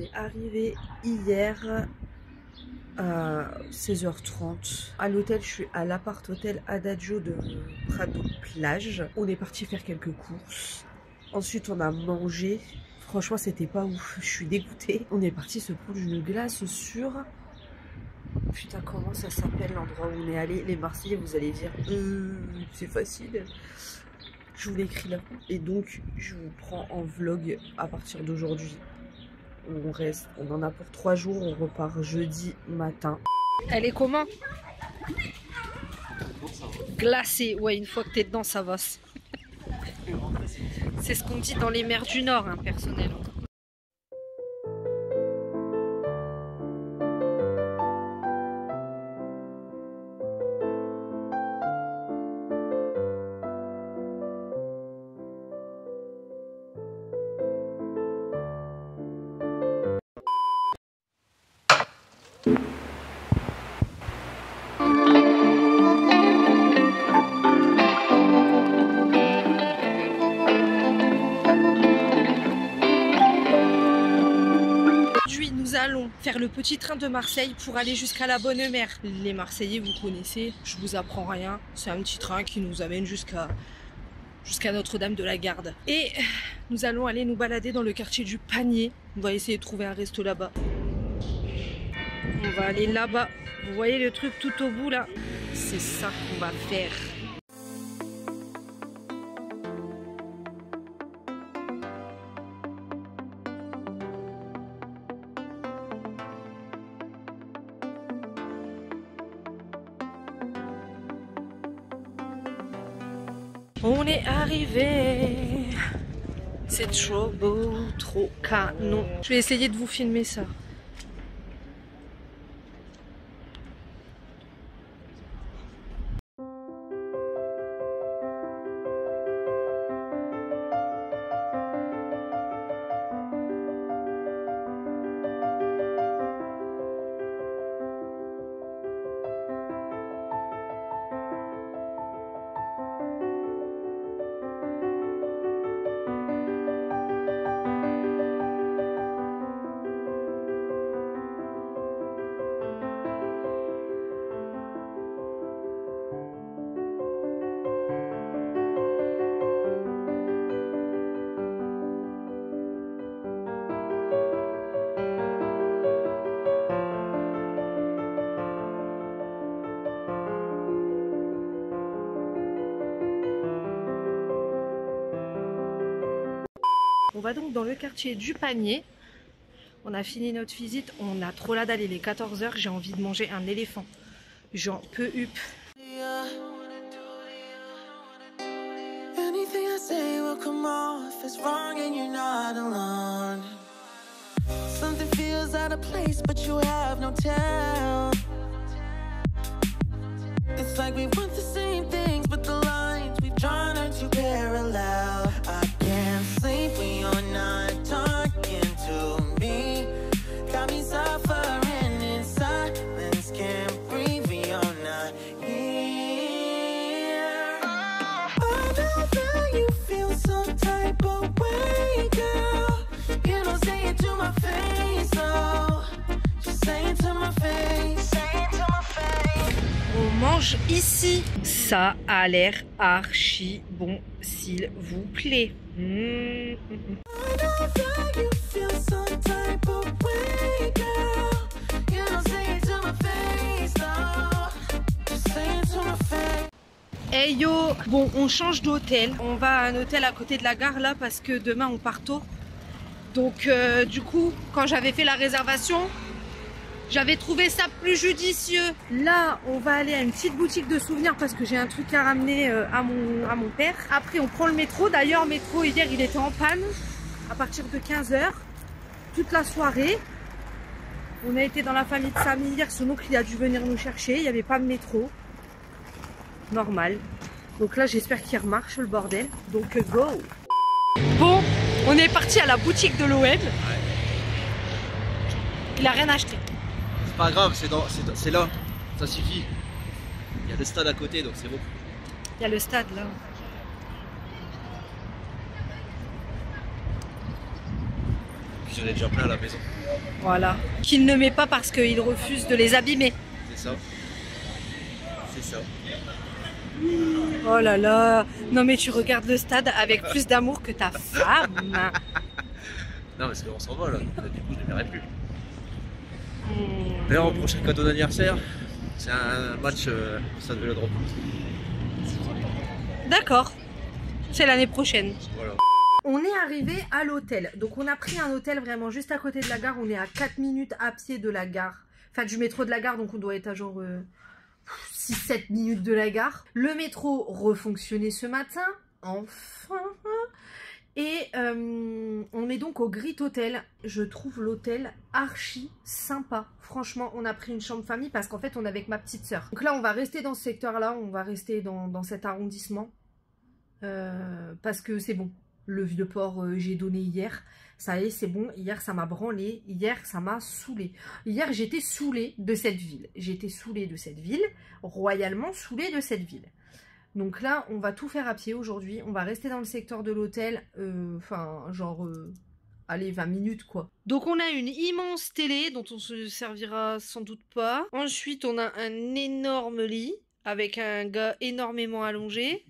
est arrivé hier à 16h30 à l'hôtel. Je suis à l'appart hôtel Adagio de Prado Plage. On est parti faire quelques courses. Ensuite on a mangé. Franchement c'était pas ouf, je suis dégoûtée. On est parti se prendre une glace sur... Putain, comment ça s'appelle l'endroit où on est allé? Les Marseillais, vous allez dire c'est facile. Je vous l'écris là. Et donc je vous prends en vlog à partir d'aujourd'hui. On reste, on en a pour 3 jours, on repart jeudi matin. Elle est comment? Glacée, ouais, une fois que t'es dedans ça va. C'est ce qu'on dit dans les mers du Nord, hein, personnellement. Nous allons faire le petit train de Marseille pour aller jusqu'à la Bonne Mère. Les Marseillais, vous connaissez, je vous apprends rien. C'est un petit train qui nous amène jusqu'à Notre-Dame de la Garde. Et nous allons aller nous balader dans le quartier du Panier. On va essayer de trouver un resto là-bas. On va aller là-bas. Vous voyez le truc tout au bout là? C'est ça qu'on va faire. On est arrivé. C'est trop beau, trop canon. Je vais essayer de vous filmer ça. On va donc dans le quartier du Panier. On a fini notre visite, on a trop la dalle, il est 14 h, j'ai envie de manger un éléphant. J'en peux up. Mange ici, ça a l'air archi bon, s'il vous plaît. Hey yo, bon, on change d'hôtel. On va à un hôtel à côté de la gare là parce que demain on part tôt. Donc du coup, quand j'avais fait la réservation, j'avais trouvé ça plus judicieux. Là, on va aller à une petite boutique de souvenirs parce que j'ai un truc à ramener à mon père. Après, on prend le métro. D'ailleurs, métro, hier, il était en panne à partir de 15 h. Toute la soirée. On a été dans la famille de Samy hier. Son oncle, il a dû venir nous chercher. Il n'y avait pas de métro. Normal. Donc là, j'espère qu'il remarche le bordel. Donc, go! Bon, on est parti à la boutique de l'OM. Il a rien acheté. C'est pas grave, c'est là, ça suffit. Il y a le stade à côté, donc c'est bon. Il y a le stade là. puis j'en ai déjà plein à la maison. Voilà. Qu'il ne met pas parce qu'il refuse de les abîmer. C'est ça. C'est ça. Oh là là. Non mais tu regardes le stade avec plus d'amour que ta femme. Non, parce qu'on s'en va là. Du coup, je ne les verrai plus. D'ailleurs, au prochain cadeau d'anniversaire, c'est un match au stade Vélodrome. D'accord. C'est l'année prochaine. Voilà. On est arrivé à l'hôtel. Donc on a pris un hôtel vraiment juste à côté de la gare. On est à 4 minutes à pied de la gare. Enfin du métro de la gare. Donc on doit être à genre 6-7 minutes de la gare. Le métro refonctionnait ce matin. Enfin. Et on est donc au Grit Hotel. Je trouve l'hôtel archi sympa. Franchement, on a pris une chambre famille parce qu'en fait on est avec ma petite soeur. Donc là on va rester dans ce secteur-là. On va rester dans cet arrondissement. Parce que c'est bon. Le Vieux-Port, j'ai donné hier. Ça y est, c'est bon. Hier, ça m'a branlé. Hier, ça m'a saoulé. Hier, j'étais saoulée de cette ville. J'étais saoulée de cette ville. Royalement saoulée de cette ville. Donc là, on va tout faire à pied aujourd'hui. On va rester dans le secteur de l'hôtel. Enfin, genre... allez, 20 minutes, quoi. Donc, on a une immense télé dont on se servira sans doute pas. Ensuite, on a un énorme lit avec un gars énormément allongé.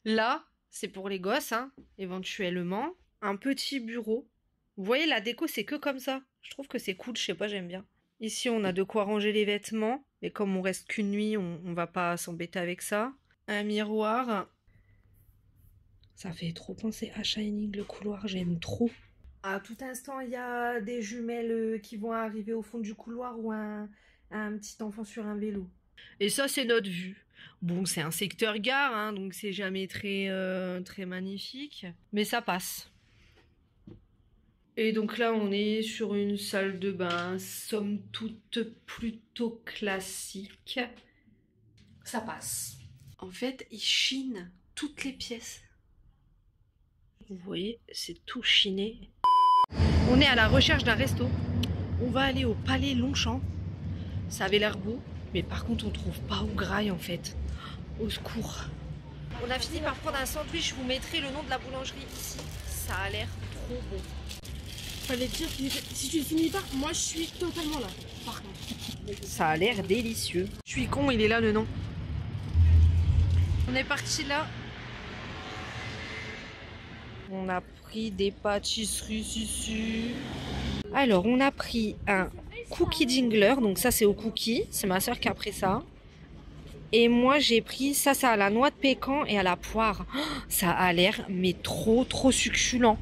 Là... c'est pour les gosses, hein, éventuellement. Un petit bureau. Vous voyez, la déco, c'est que comme ça. Je trouve que c'est cool, je sais pas, j'aime bien. Ici, on a de quoi ranger les vêtements. Mais comme on reste qu'une nuit, on va pas s'embêter avec ça. Un miroir. Ça fait trop penser à Shining, le couloir, j'aime trop. À tout instant, il y a des jumelles qui vont arriver au fond du couloir ou un petit enfant sur un vélo. Et ça, c'est notre vue. Bon, c'est un secteur gare, hein, donc c'est jamais très magnifique. Mais ça passe. Et donc là, on est sur une salle de bain, somme toute plutôt classique. Ça passe. En fait, il chine toutes les pièces. Vous voyez, c'est tout chiné. On est à la recherche d'un resto. On va aller au Palais Longchamp. Ça avait l'air beau. Mais par contre, on trouve pas au graille en fait. Au secours. On a fini par prendre un sandwich. Je vous mettrai le nom de la boulangerie ici. Ça a l'air trop bon. Fallait dire que si tu ne finis pas, moi je suis totalement là. Par contre. Ça a l'air délicieux. Je suis con, il est là le nom. On est parti là. On a pris des pâtisseries ici. Alors, on a pris un cookie jingler, donc ça c'est au cookie, c'est ma soeur qui a pris ça. Et moi j'ai pris ça à la noix de pécan et à la poire. Oh, ça a l'air mais trop succulent.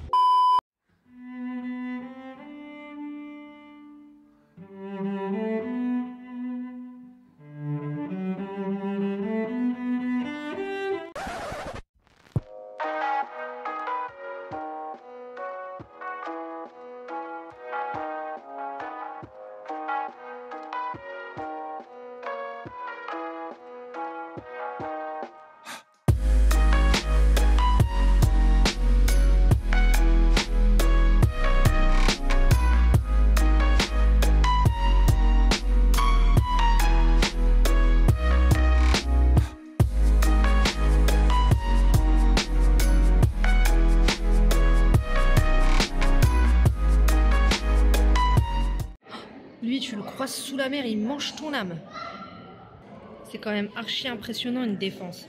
Lui, tu le croises sous la mer, il mange ton âme. C'est quand même archi impressionnant une défense.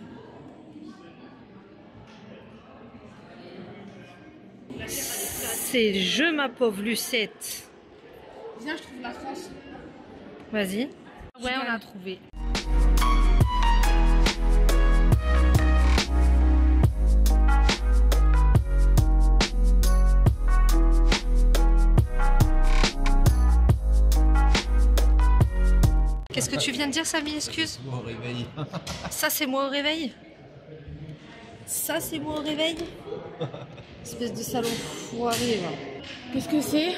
C'est je, ma pauvre Lucette. Viens, je trouve la France. Vas-y. Ouais, on a trouvé. Qu'est-ce que tu viens de dire, Samy? Excuse. Moi au réveil. Ça, c'est moi au réveil. Ça, c'est moi au réveil. Espèce de salon foiré, là. Qu'est-ce que c'est?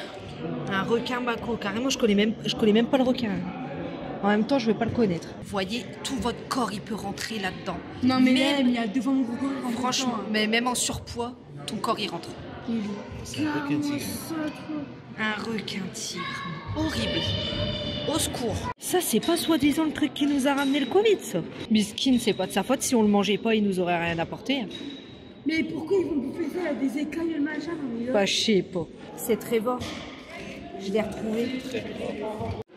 Un requin maco. Carrément, je connais même pas le requin. En même temps, je veux pas le connaître. Vous voyez, tout votre corps, il peut rentrer là-dedans. Non, mais même, il y a devant mon gros corps. Franchement, mais même en surpoids, ton corps, il rentre. C'est un requin tigre. Un requin tigre. Horrible. Au secours. Ça, c'est pas soi-disant le truc qui nous a ramené le Covid, ça. Miskin, c'est pas de sa faute. Si on le mangeait pas, il nous aurait rien apporté. Mais pourquoi ils vont bouffer ça? Il y a des écailles et machin. Bah, je sais pas. C'est Trevor. Je l'ai retrouvé.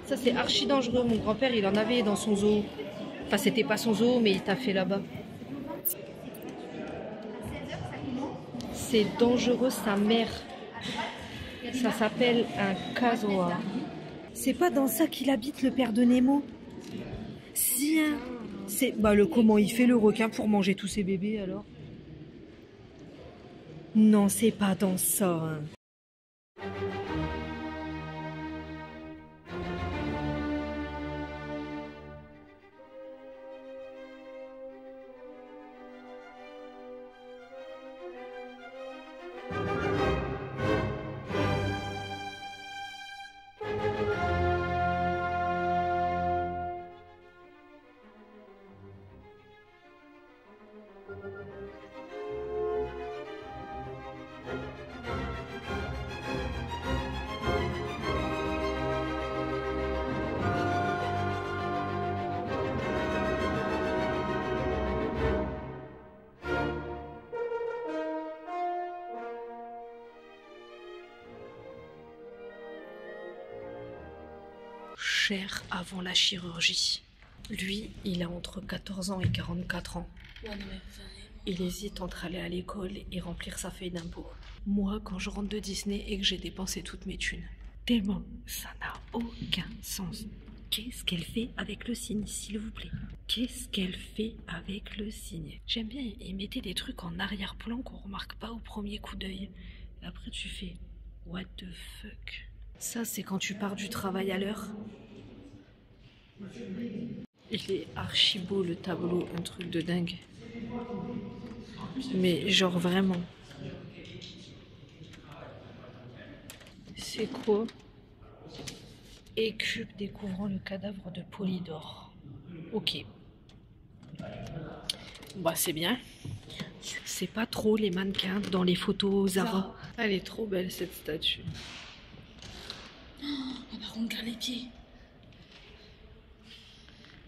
Ça, c'est archi dangereux. Mon grand-père, il en avait dans son zoo. Enfin, c'était pas son zoo, mais il t'a fait là-bas. C'est dangereux, sa mère. Ça s'appelle un casoa. C'est pas dans ça qu'il habite, le père de Nemo? Si, hein. C'est... Bah, comment il fait le requin pour manger tous ses bébés, alors? Non, c'est pas dans ça, hein. Cher avant la chirurgie. Lui, il a entre 14 ans et 44 ans. Ouais, non, mais vraiment. Il hésite entre aller à l'école et remplir sa feuille d'impôt. Moi, quand je rentre de Disney et que j'ai dépensé toutes mes thunes. Tellement, ça n'a aucun sens. Qu'est-ce qu'elle fait avec le signe, s'il vous plaît? Qu'est-ce qu'elle fait avec le signe? J'aime bien, ils mettaient des trucs en arrière-plan qu'on remarque pas au premier coup d'œil. Après, tu fais « What the fuck ?» Ça, c'est quand tu pars du travail à l'heure. Il est archi beau, le tableau, un truc de dingue. Mais genre vraiment. C'est quoi? Écupe découvrant le cadavre de Polydore. Ok. Bah c'est bien. C'est pas trop les mannequins dans les photos Zara. Elle est trop belle cette statue. Oh, par contre, regarde les pieds.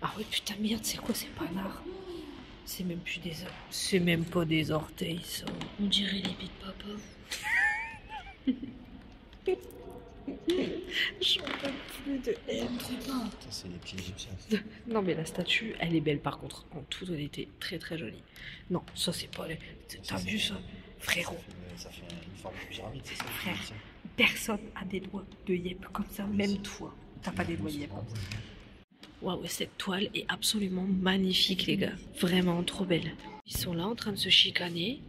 Ah oui putain merde, c'est quoi? C'est pas un art. C'est même plus des... C'est même pas des orteils ça. On dirait les pieds de papa. J'en peux plus de elle. C'est les pieds égyptiens. Non mais la statue, elle est belle par contre. En toute honnêteté, très très jolie. Non, ça c'est pas... T'as vu ça? Frérot. Ça fait une forme de pyramide, c'est ça? Frère, personne a des doigts de yep comme ça, même toi. T'as pas des doigts de yep. Waouh, cette toile est absolument magnifique les gars. Vraiment trop belle. Ils sont là en train de se chicaner.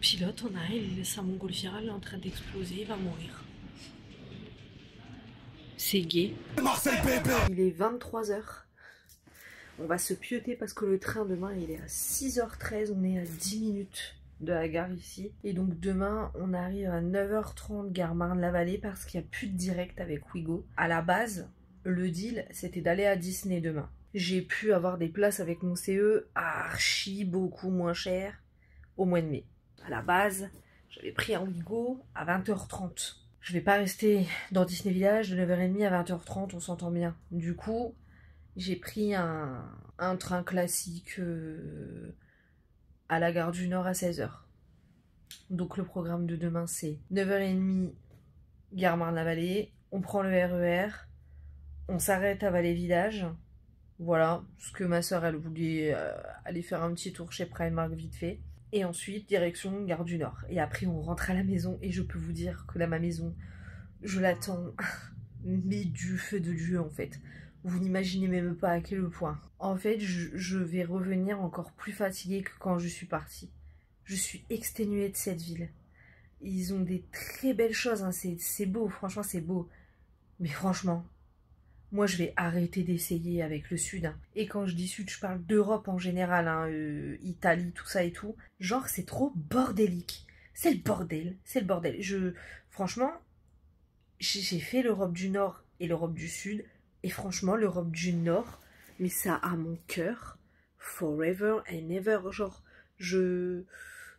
Pilote, on a sa montgolfière, elle est en train d'exploser, il va mourir. C'est gay. Il est 23h. On va se pieuter parce que le train demain il est à 6h13, on est à 10 minutes de la gare ici. Et donc demain on arrive à 9h30 gare Marne-la-Vallée parce qu'il n'y a plus de direct avec Ouigo. À la base, le deal c'était d'aller à Disney demain. J'ai pu avoir des places avec mon CE archi beaucoup moins cher au mois de mai. À la base, j'avais pris un Ouigo à 20h30. Je vais pas rester dans Disney Village de 9h30 à 20h30, on s'entend bien. Du coup, j'ai pris un train classique à la gare du Nord à 16h. Donc le programme de demain c'est 9h30 gare Marne-la-Vallée, on prend le RER, on s'arrête à Vallée-Village. Voilà, parce que ma soeur elle voulait aller faire un petit tour chez Primark vite fait. Et ensuite, direction Gare du Nord. Et après, on rentre à la maison. Et je peux vous dire que là, ma maison, je l'attends, mais du feu de Dieu, en fait. Vous n'imaginez même pas à quel point. En fait, je vais revenir encore plus fatiguée que quand je suis partie. Je suis exténuée de cette ville. Ils ont des très belles choses, hein. C'est beau, franchement, c'est beau. Mais franchement... Moi, je vais arrêter d'essayer avec le Sud. Hein. Et quand je dis Sud, je parle d'Europe en général, hein, Italie, tout ça et tout. Genre, c'est trop bordélique. C'est le bordel, c'est le bordel. Franchement, j'ai fait l'Europe du Nord et l'Europe du Sud. Et franchement, l'Europe du Nord, mais ça a mon cœur. Forever and ever. Genre,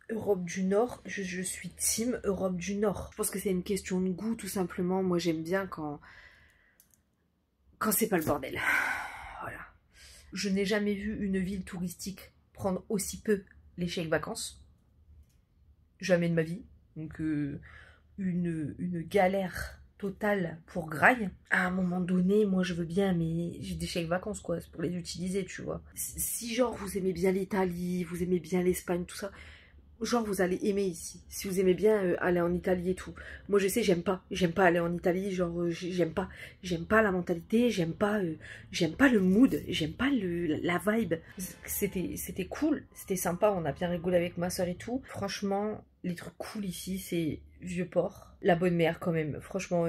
Europe du Nord, je suis team Europe du Nord. Je pense que c'est une question de goût, tout simplement. Moi, j'aime bien quand c'est pas le bordel. Voilà. Je n'ai jamais vu une ville touristique prendre aussi peu les chèques vacances. Jamais de ma vie. Donc une galère totale pour Graille. À un moment donné, moi je veux bien, mais j'ai des chèques vacances quoi, c'est pour les utiliser, tu vois. Si genre vous aimez bien l'Italie, vous aimez bien l'Espagne, tout ça, genre vous allez aimer ici. Si vous aimez bien aller en Italie et tout. Moi je sais, j'aime pas aller en Italie, genre j'aime pas la mentalité, j'aime pas le mood, j'aime pas la vibe. C'était cool, c'était sympa, on a bien rigolé avec ma soeur et tout. Franchement, les trucs cool ici, c'est Vieux-Port, la Bonne Mère quand même. Franchement,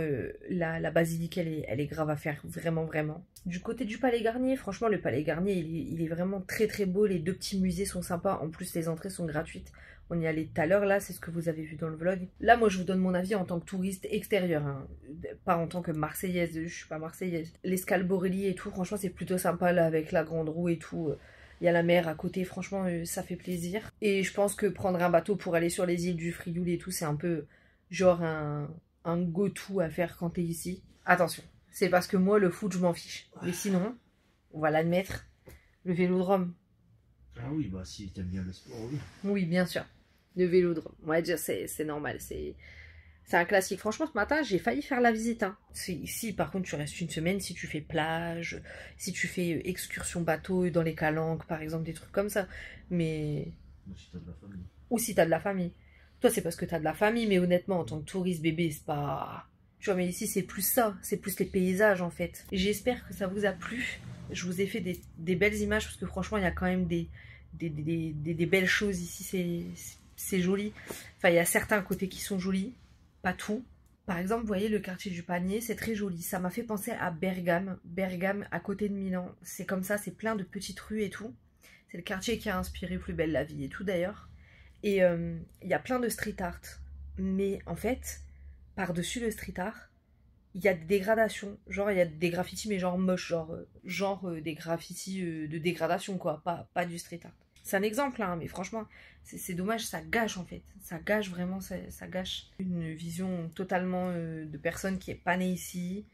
la basilique, elle est grave à faire, vraiment, vraiment. Du côté du Palais Garnier, franchement, le Palais Garnier, il est vraiment très très beau. Les deux petits musées sont sympas. En plus, les entrées sont gratuites. On y allait tout à l'heure, là, c'est ce que vous avez vu dans le vlog. Là, moi, je vous donne mon avis en tant que touriste extérieur, hein. Pas en tant que marseillaise, je suis pas marseillaise. L'escale Borély et tout, franchement, c'est plutôt sympa, là, avec la grande roue et tout. Il y a la mer à côté, franchement, ça fait plaisir. Et je pense que prendre un bateau pour aller sur les îles du Frioul et tout, c'est un peu genre un go-to à faire quand t'es ici. Attention, c'est parce que moi, le foot, je m'en fiche. Mais sinon, on va l'admettre, le vélodrome. Ah oui, bah si t'aimes bien le sport, oui. Oui, bien sûr. Le vélodrome. On va dire, c'est normal, c'est un classique. Franchement, ce matin, j'ai failli faire la visite. Hein. Si, par contre, tu restes une semaine, si tu fais plage, si tu fais excursion bateau dans les calanques, par exemple, des trucs comme ça. Mais... Ou si t'as de la famille. Ou si t'as de la famille. Toi, c'est parce que t'as de la famille, mais honnêtement, en tant que touriste bébé, c'est pas... Tu vois, mais ici, c'est plus ça. C'est plus les paysages, en fait. J'espère que ça vous a plu. Je vous ai fait des belles images, parce que franchement, il y a quand même des belles choses ici. C'est joli. Enfin, il y a certains côtés qui sont jolis. Pas tout. Par exemple, vous voyez le quartier du Panier, c'est très joli. Ça m'a fait penser à Bergame. Bergame, à côté de Milan. C'est comme ça, c'est plein de petites rues et tout. C'est le quartier qui a inspiré Plus belle la vie et tout d'ailleurs. Et il y a plein de street art. Mais en fait, par-dessus le street art, il y a des dégradations. Genre, il y a des graffitis, mais genre moches. Genre des graffitis de dégradation, quoi. Pas du street art. C'est un exemple, hein, mais franchement, c'est dommage, ça gâche en fait. Ça gâche vraiment, ça gâche une vision totalement de personne qui est pas née ici,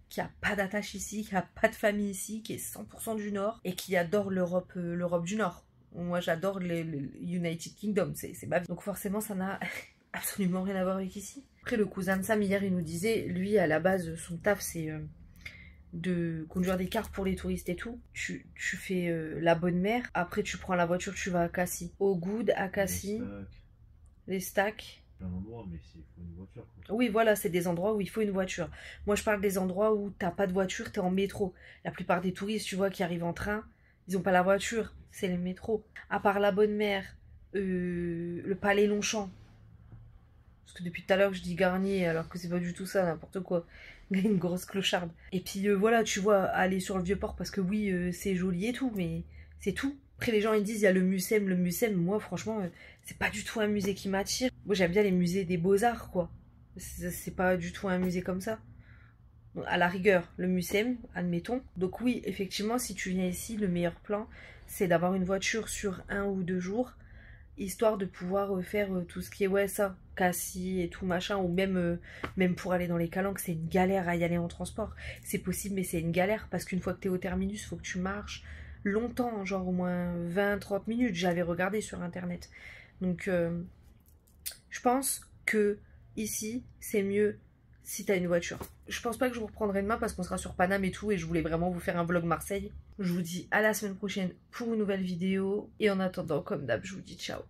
qui a pas d'attache ici, qui a pas de famille ici, qui est 100% du Nord et qui adore l'Europe du Nord. Moi, j'adore le United Kingdom, c'est ma vie. Donc forcément, ça n'a absolument rien à voir avec ici. Après, le cousin de Sam, hier, il nous disait, lui, à la base, son taf, c'est... de conduire des cars pour les touristes et tout. Tu fais la Bonne Mère, après tu prends la voiture, tu vas à Cassis. Au Goud, à Cassis, les stacks. Plein d'endroits, mais il faut une voiture. Quoi. Oui, voilà, c'est des endroits où il faut une voiture. Moi, je parle des endroits où t'as pas de voiture, t'es en métro. La plupart des touristes, tu vois, qui arrivent en train, ils ont pas la voiture, c'est le métro. À part la Bonne Mère, le Palais Longchamp. Parce que depuis tout à l'heure, je dis Garnier, alors que c'est pas du tout ça, n'importe quoi. Une grosse clocharde. Et puis voilà, tu vois, aller sur le Vieux-Port, parce que oui, c'est joli et tout, mais c'est tout. Après, les gens, ils disent, il y a le Mucem. Moi, franchement, c'est pas du tout un musée qui m'attire. Moi, j'aime bien les musées des beaux-arts, quoi. C'est pas du tout un musée comme ça. Donc, à la rigueur, le Mucem, admettons. Donc oui, effectivement, si tu viens ici, le meilleur plan, c'est d'avoir une voiture sur 1 ou 2 jours, histoire de pouvoir faire tout ce qui est, ouais, ça, Cassis et tout machin, ou même pour aller dans les calanques, c'est une galère à y aller en transport. C'est possible, mais c'est une galère, parce qu'une fois que t'es au terminus, il faut que tu marches longtemps, genre au moins 20-30 minutes, j'avais regardé sur internet. Donc, je pense que ici, c'est mieux si t'as une voiture. Je pense pas que je vous reprendrai demain, parce qu'on sera sur Paname et tout, et je voulais vraiment vous faire un vlog Marseille. Je vous dis à la semaine prochaine pour une nouvelle vidéo. Et en attendant, comme d'hab, je vous dis ciao.